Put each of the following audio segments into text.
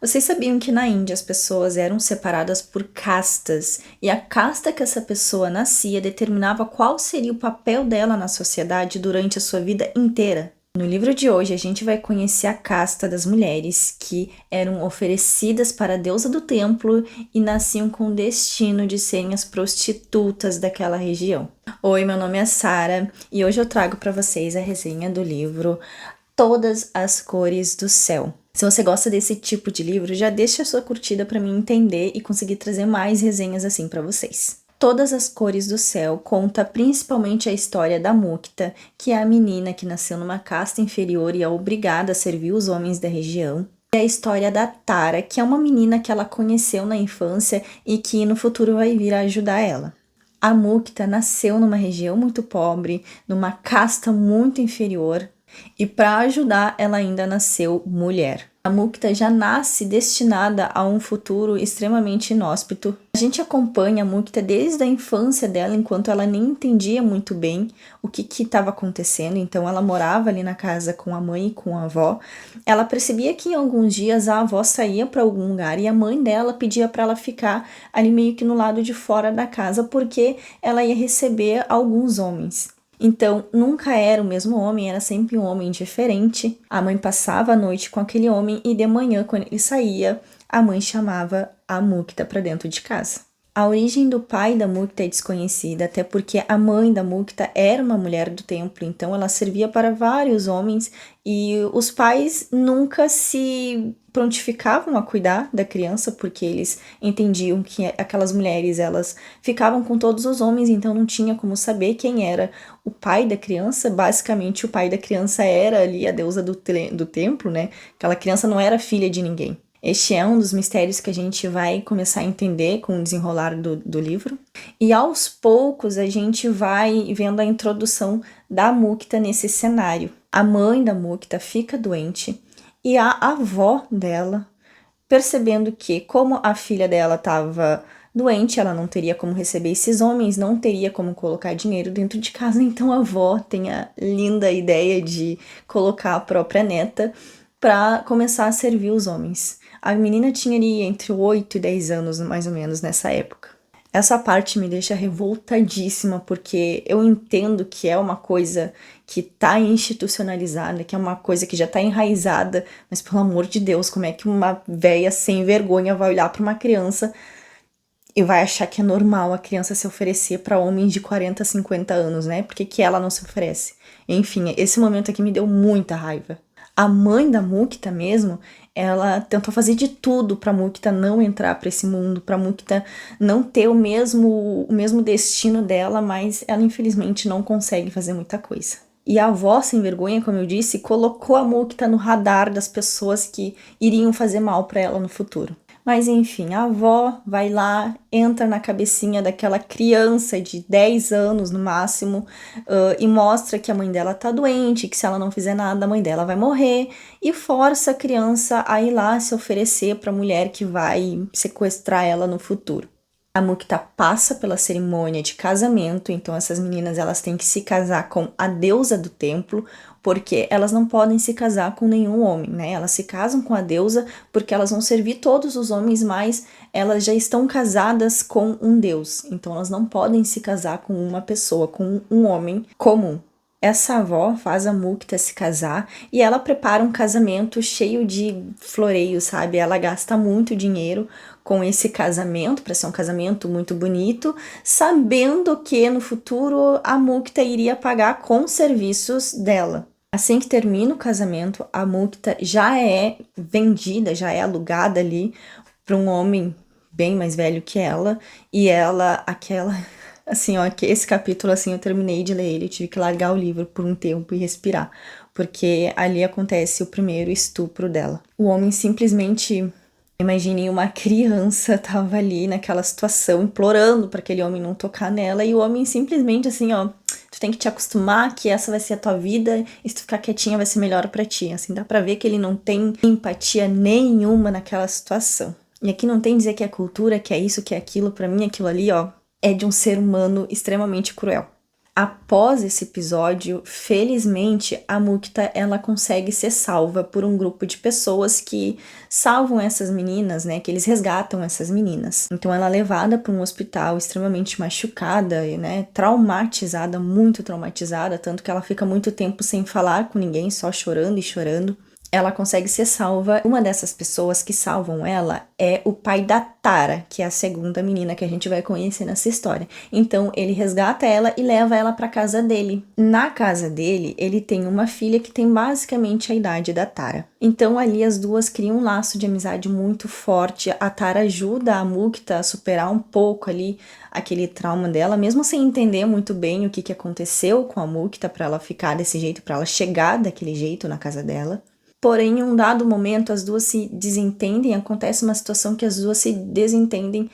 Vocês sabiam que na Índia as pessoas eram separadas por castas e a casta que essa pessoa nascia determinava qual seria o papel dela na sociedade durante a sua vida inteira? No livro de hoje a gente vai conhecer a casta das mulheres que eram oferecidas para a deusa do templo e nasciam com o destino de serem as prostitutas daquela região. Oi, meu nome é Sara e hoje eu trago para vocês a resenha do livro Todas as Cores do Céu. Se você gosta desse tipo de livro, já deixa a sua curtida para mim entender e conseguir trazer mais resenhas assim para vocês. Todas as Cores do Céu conta principalmente a história da Mukta, que é a menina que nasceu numa casta inferior e é obrigada a servir os homens da região. E a história da Tara, que é uma menina que ela conheceu na infância e que no futuro vai vir a ajudar ela. A Mukta nasceu numa região muito pobre, numa casta muito inferior, e para ajudar ela ainda nasceu mulher. A Mukta já nasce destinada a um futuro extremamente inóspito. A gente acompanha a Mukta desde a infância dela, enquanto ela nem entendia muito bem o que estava acontecendo. Então ela morava ali na casa com a mãe e com a avó. Ela percebia que em alguns dias a avó saía para algum lugar e a mãe dela pedia para ela ficar ali meio que no lado de fora da casa, porque ela ia receber alguns homens. Então, nunca era o mesmo homem, era sempre um homem diferente. A mãe passava a noite com aquele homem e de manhã, quando ele saía, a mãe chamava a Mukta para dentro de casa. A origem do pai da Mukta é desconhecida, até porque a mãe da Mukta era uma mulher do templo, então ela servia para vários homens e os pais nunca se prontificavam a cuidar da criança, porque eles entendiam que aquelas mulheres, elas ficavam com todos os homens, então não tinha como saber quem era o pai da criança. Basicamente, o pai da criança era ali a deusa do templo, né? Aquela criança não era filha de ninguém. Este é um dos mistérios que a gente vai começar a entender com o desenrolar do livro. E aos poucos a gente vai vendo a introdução da Mukta nesse cenário. A mãe da Mukta fica doente e a avó dela, percebendo que como a filha dela estava doente, ela não teria como receber esses homens, não teria como colocar dinheiro dentro de casa, então a avó tem a linda ideia de colocar a própria neta para começar a servir os homens. A menina tinha ali entre 8 e 10 anos, mais ou menos, nessa época. Essa parte me deixa revoltadíssima, porque eu entendo que é uma coisa que tá institucionalizada, que é uma coisa que já tá enraizada, mas pelo amor de Deus, como é que uma véia sem vergonha vai olhar para uma criança e vai achar que é normal a criança se oferecer para homens de 40, 50 anos, né? Por que ela não se oferece? Enfim, esse momento aqui me deu muita raiva. A mãe da Mukta mesmo, ela tentou fazer de tudo para Mukta não entrar para esse mundo, para Mukta não ter o mesmo destino dela, mas ela infelizmente não consegue fazer muita coisa. E a avó, sem vergonha, como eu disse, colocou a Mukta no radar das pessoas que iriam fazer mal para ela no futuro. Mas enfim, a avó vai lá, entra na cabecinha daquela criança de 10 anos no máximo, e mostra que a mãe dela tá doente, que se ela não fizer nada a mãe dela vai morrer, e força a criança a ir lá se oferecer para a mulher que vai sequestrar ela no futuro. A Mukta passa pela cerimônia de casamento, então essas meninas elas têm que se casar com a deusa do templo, porque elas não podem se casar com nenhum homem, né? Elas se casam com a deusa porque elas vão servir todos os homens, mas elas já estão casadas com um deus, então elas não podem se casar com uma pessoa, com um homem comum. Essa avó faz a Mukta se casar e ela prepara um casamento cheio de floreios, sabe? Ela gasta muito dinheiro com esse casamento, para ser um casamento muito bonito, sabendo que no futuro a Mukta iria pagar com serviços dela. Assim que termina o casamento, a Mukta já é vendida, já é alugada ali para um homem bem mais velho que ela, e ela, assim, ó, que esse capítulo, assim, eu terminei de ler ele, eu tive que largar o livro por um tempo e respirar, porque ali acontece o primeiro estupro dela. O homem simplesmente, imagine uma criança tava ali naquela situação, implorando para aquele homem não tocar nela, e o homem simplesmente assim, ó, tu tem que te acostumar que essa vai ser a tua vida, e se tu ficar quietinha vai ser melhor para ti. Assim, dá pra ver que ele não tem empatia nenhuma naquela situação. E aqui não tem dizer que é cultura, que é isso, que é aquilo, pra mim aquilo ali, ó, é de um ser humano extremamente cruel. Após esse episódio, felizmente, a Mukta ela consegue ser salva por um grupo de pessoas que salvam essas meninas, né? Que eles resgatam essas meninas. Então ela é levada para um hospital extremamente machucada, né? Traumatizada, muito traumatizada, tanto que ela fica muito tempo sem falar com ninguém, só chorando e chorando. Ela consegue ser salva. Uma dessas pessoas que salvam ela é o pai da Tara, que é a segunda menina que a gente vai conhecer nessa história. Então, ele resgata ela e leva ela para casa dele. Na casa dele, ele tem uma filha que tem basicamente a idade da Tara. Então, ali as duas criam um laço de amizade muito forte. A Tara ajuda a Mukta a superar um pouco ali aquele trauma dela, mesmo sem entender muito bem o que aconteceu com a Mukta para ela ficar desse jeito, para ela chegar daquele jeito na casa dela. Porém, em um dado momento, as duas se desentendem, acontece uma situação que as duas se desentendem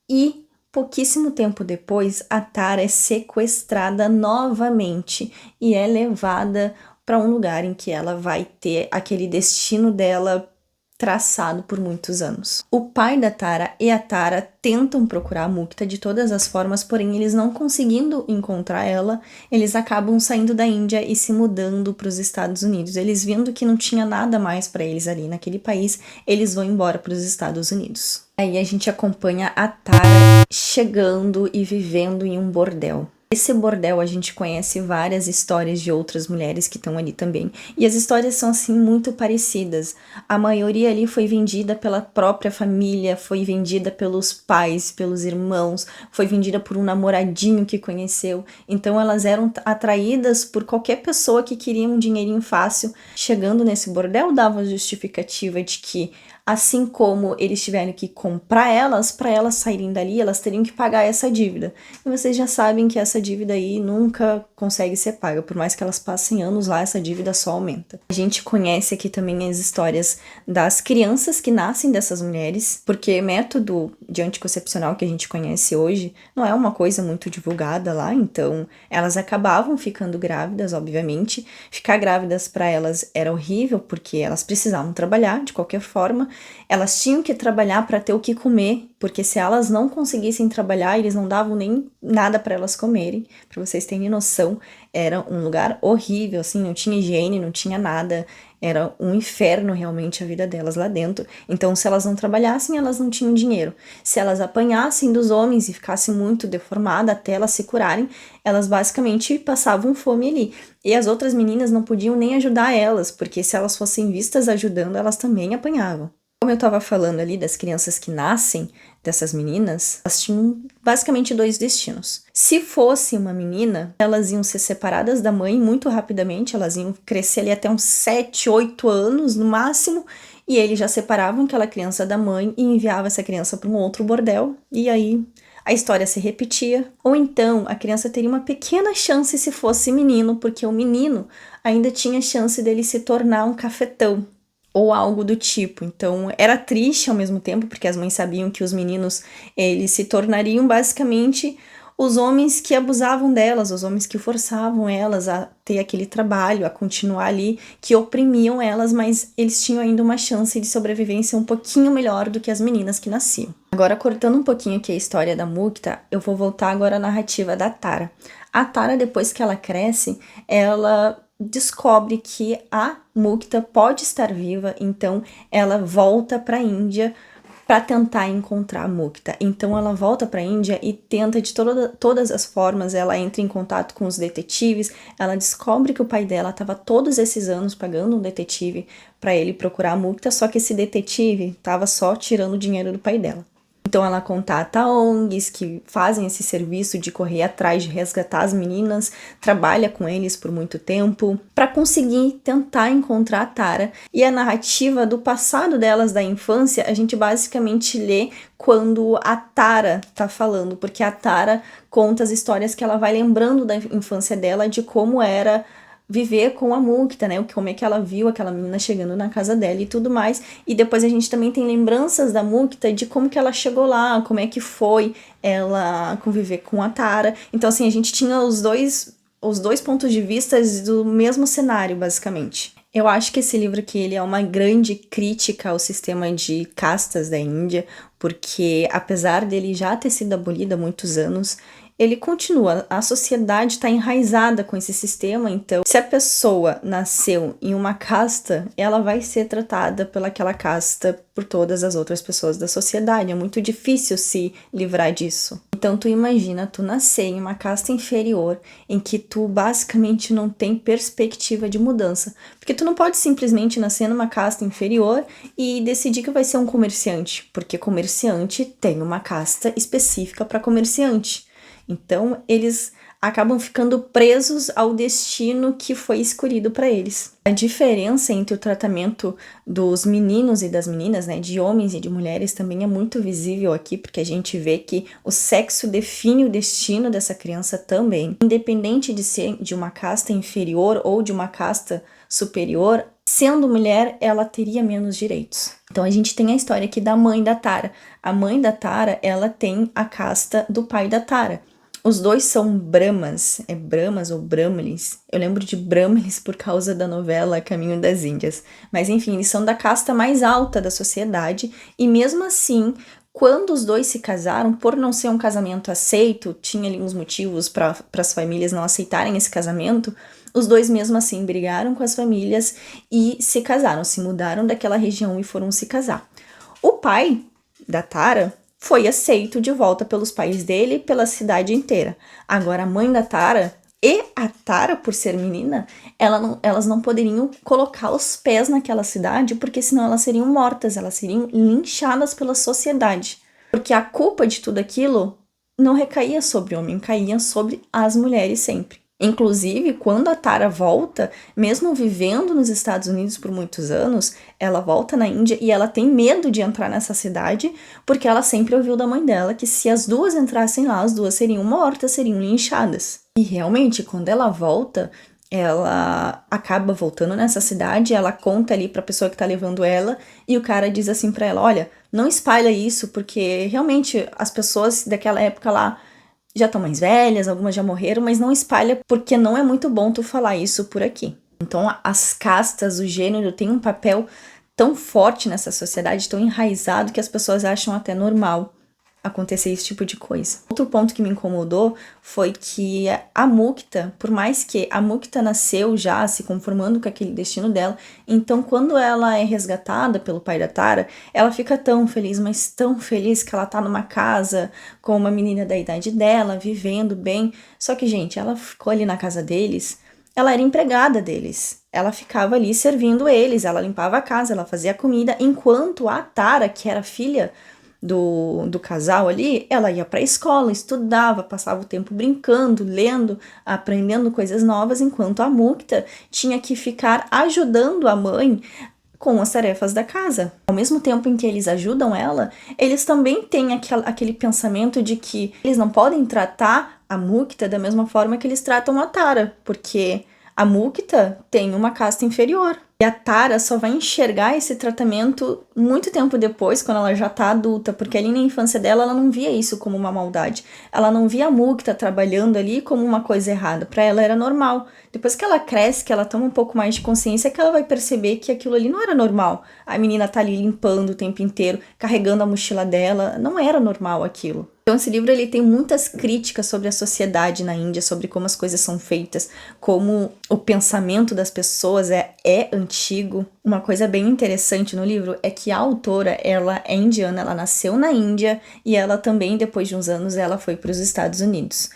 e, pouquíssimo tempo depois, a Tara é sequestrada novamente e é levada para um lugar em que ela vai ter aquele destino dela traçado por muitos anos. O pai da Tara e a Tara tentam procurar a Mukta de todas as formas, porém eles não conseguindo encontrar ela, eles acabam saindo da Índia e se mudando para os Estados Unidos. Eles vendo que não tinha nada mais para eles ali naquele país, eles vão embora para os Estados Unidos. Aí a gente acompanha a Tara chegando e vivendo em um bordel. Esse bordel a gente conhece várias histórias de outras mulheres que estão ali também. E as histórias são assim muito parecidas. A maioria ali foi vendida pela própria família, foi vendida pelos pais, pelos irmãos, foi vendida por um namoradinho que conheceu. Então elas eram atraídas por qualquer pessoa que queria um dinheirinho fácil. Chegando nesse bordel, dava a justificativa de que assim como eles tiveram que comprar elas, para elas saírem dali, elas teriam que pagar essa dívida. E vocês já sabem que essa dívida aí nunca consegue ser paga, por mais que elas passem anos lá, essa dívida só aumenta. A gente conhece aqui também as histórias das crianças que nascem dessas mulheres, porque método de anticoncepcional que a gente conhece hoje não é uma coisa muito divulgada lá, então elas acabavam ficando grávidas, obviamente. Ficar grávidas para elas era horrível, porque elas precisavam trabalhar de qualquer forma. Elas tinham que trabalhar para ter o que comer, porque se elas não conseguissem trabalhar, eles não davam nem nada para elas comerem. Para vocês terem noção, era um lugar horrível, assim, não tinha higiene, não tinha nada. Era um inferno realmente a vida delas lá dentro. Então, se elas não trabalhassem, elas não tinham dinheiro. Se elas apanhassem dos homens e ficassem muito deformadas até elas se curarem, elas basicamente passavam fome ali. E as outras meninas não podiam nem ajudar elas, porque se elas fossem vistas ajudando, elas também apanhavam. Como eu estava falando ali das crianças que nascem, dessas meninas, elas tinham basicamente dois destinos. Se fosse uma menina, elas iam ser separadas da mãe muito rapidamente, elas iam crescer ali até uns 7, 8 anos no máximo, e eles já separavam aquela criança da mãe e enviavam essa criança para um outro bordel, e aí a história se repetia. Ou então a criança teria uma pequena chance se fosse menino, porque o menino ainda tinha chance dele se tornar um cafetão ou algo do tipo. Então era triste ao mesmo tempo, porque as mães sabiam que os meninos eles se tornariam basicamente os homens que abusavam delas, os homens que forçavam elas a ter aquele trabalho, a continuar ali, que oprimiam elas, mas eles tinham ainda uma chance de sobrevivência um pouquinho melhor do que as meninas que nasciam. Agora, cortando um pouquinho aqui a história da Mukta, eu vou voltar agora à narrativa da Tara. A Tara, depois que ela cresce, ela descobre que a Mukta pode estar viva, então ela volta para a Índia para tentar encontrar a Mukta. Então ela volta para a Índia e tenta de todas as formas, ela entra em contato com os detetives, ela descobre que o pai dela estava todos esses anos pagando um detetive para ele procurar a Mukta, só que esse detetive estava só tirando o dinheiro do pai dela. Então ela contata ONGs que fazem esse serviço de correr atrás de resgatar as meninas, trabalha com eles por muito tempo para conseguir tentar encontrar a Tara. E a narrativa do passado delas da infância, a gente basicamente lê quando a Tara tá falando, porque a Tara conta as histórias que ela vai lembrando da infância dela, de como era viver com a Mukta, né? Como é que ela viu aquela menina chegando na casa dela e tudo mais. E depois a gente também tem lembranças da Mukta de como que ela chegou lá, como é que foi ela conviver com a Tara. Então, assim, a gente tinha os dois pontos de vista do mesmo cenário, basicamente. Eu acho que esse livro aqui ele é uma grande crítica ao sistema de castas da Índia, porque apesar dele já ter sido abolido há muitos anos, ele continua. A sociedade está enraizada com esse sistema, então se a pessoa nasceu em uma casta, ela vai ser tratada pelaquela casta por todas as outras pessoas da sociedade. É muito difícil se livrar disso. Então tu imagina, tu nascer em uma casta inferior, em que tu basicamente não tem perspectiva de mudança. Porque tu não pode simplesmente nascer numa casta inferior e decidir que vai ser um comerciante, porque comerciante tem uma casta específica para comerciante. Então, eles acabam ficando presos ao destino que foi escolhido para eles. A diferença entre o tratamento dos meninos e das meninas, né, de homens e de mulheres, também é muito visível aqui, porque a gente vê que o sexo define o destino dessa criança também. Independente de ser de uma casta inferior ou de uma casta superior, sendo mulher, ela teria menos direitos. Então a gente tem a história aqui da mãe da Tara. A mãe da Tara, ela tem a casta do pai da Tara. Os dois são Brahmas, é Brahmas ou Brahmanes? Eu lembro de Brahmanes por causa da novela Caminho das Índias. Mas enfim, eles são da casta mais alta da sociedade e mesmo assim, quando os dois se casaram, por não ser um casamento aceito, tinha ali uns motivos para as famílias não aceitarem esse casamento, os dois mesmo assim brigaram com as famílias e se casaram, se mudaram daquela região e foram se casar. O pai da Tara foi aceito de volta pelos pais dele e pela cidade inteira. Agora, a mãe da Tara e a Tara, por ser menina, elas não poderiam colocar os pés naquela cidade, porque senão elas seriam mortas, elas seriam linchadas pela sociedade. Porque a culpa de tudo aquilo não recaía sobre o homem, caía sobre as mulheres sempre. Inclusive, quando a Tara volta, mesmo vivendo nos Estados Unidos por muitos anos, ela volta na Índia e ela tem medo de entrar nessa cidade, porque ela sempre ouviu da mãe dela que se as duas entrassem lá, as duas seriam mortas, seriam linchadas. E realmente, quando ela volta, ela acaba voltando nessa cidade, ela conta ali pra pessoa que tá levando ela, e o cara diz assim pra ela, olha, não espalha isso, porque realmente as pessoas daquela época lá já estão mais velhas, algumas já morreram, mas não espalha porque não é muito bom tu falar isso por aqui. Então as castas, o gênero tem um papel tão forte nessa sociedade, tão enraizado que as pessoas acham até normal acontecer esse tipo de coisa. Outro ponto que me incomodou foi que a Mukta, por mais que a Mukta nasceu já se conformando com aquele destino dela, então quando ela é resgatada pelo pai da Tara, ela fica tão feliz, mas tão feliz que ela tá numa casa com uma menina da idade dela, vivendo bem. Só que, gente, ela ficou ali na casa deles, ela era empregada deles. Ela ficava ali servindo eles, ela limpava a casa, ela fazia comida, enquanto a Tara, que era filha do casal ali, ela ia pra escola, estudava, passava o tempo brincando, lendo, aprendendo coisas novas, enquanto a Mukta tinha que ficar ajudando a mãe com as tarefas da casa. Ao mesmo tempo em que eles ajudam ela, eles também têm aquele pensamento de que eles não podem tratar a Mukta da mesma forma que eles tratam a Tara, porque a Mukta tem uma casta inferior. E a Tara só vai enxergar esse tratamento muito tempo depois, quando ela já tá adulta, porque ali na infância dela, ela não via isso como uma maldade. Ela não via a Mukta trabalhando ali como uma coisa errada. Pra ela era normal. Depois que ela cresce, que ela toma um pouco mais de consciência, é que ela vai perceber que aquilo ali não era normal. A menina tá ali limpando o tempo inteiro, carregando a mochila dela. Não era normal aquilo. Então esse livro ele tem muitas críticas sobre a sociedade na Índia, sobre como as coisas são feitas, como o pensamento das pessoas é antigo. Uma coisa bem interessante no livro é que a autora, ela é indiana, ela nasceu na Índia e ela também, depois de uns anos, ela foi para os Estados Unidos.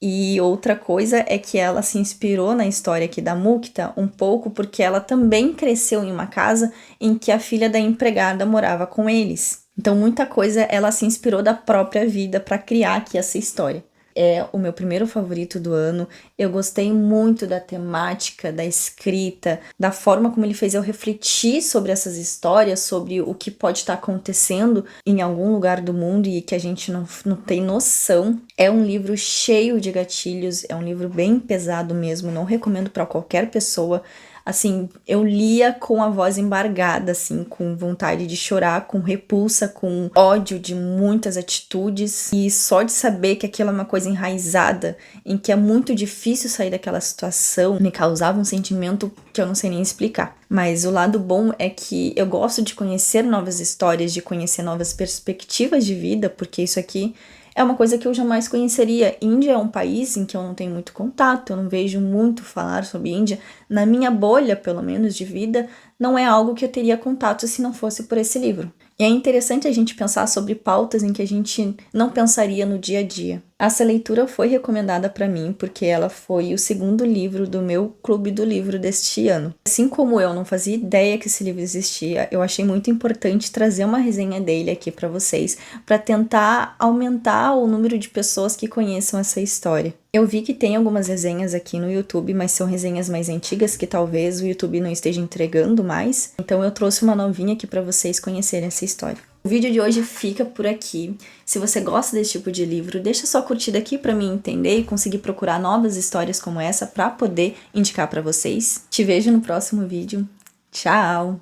E outra coisa é que ela se inspirou na história aqui da Mukta um pouco porque ela também cresceu em uma casa em que a filha da empregada morava com eles. Então muita coisa ela se inspirou da própria vida para criar aqui essa história. É o meu primeiro favorito do ano. Eu gostei muito da temática, da escrita, da forma como ele fez eu refletir sobre essas histórias, sobre o que pode estar acontecendo em algum lugar do mundo e que a gente não tem noção. É um livro cheio de gatilhos, é um livro bem pesado mesmo, não recomendo para qualquer pessoa. Assim, eu lia com a voz embargada, assim, com vontade de chorar, com repulsa, com ódio de muitas atitudes. E só de saber que aquilo é uma coisa enraizada, em que é muito difícil sair daquela situação, me causava um sentimento que eu não sei nem explicar. Mas o lado bom é que eu gosto de conhecer novas histórias, de conhecer novas perspectivas de vida, porque isso aqui é uma coisa que eu jamais conheceria. Índia é um país em que eu não tenho muito contato, eu não vejo muito falar sobre Índia. Na minha bolha, pelo menos, de vida, não é algo que eu teria contato se não fosse por esse livro. E é interessante a gente pensar sobre pautas em que a gente não pensaria no dia a dia. Essa leitura foi recomendada para mim porque ela foi o segundo livro do meu clube do livro deste ano. Assim como eu não fazia ideia que esse livro existia, eu achei muito importante trazer uma resenha dele aqui para vocês, para tentar aumentar o número de pessoas que conheçam essa história. Eu vi que tem algumas resenhas aqui no YouTube, mas são resenhas mais antigas que talvez o YouTube não esteja entregando mais. Então eu trouxe uma novinha aqui para vocês conhecerem essa história. O vídeo de hoje fica por aqui. Se você gosta desse tipo de livro, deixa sua curtida aqui para mim entender e conseguir procurar novas histórias como essa para poder indicar para vocês. Te vejo no próximo vídeo. Tchau!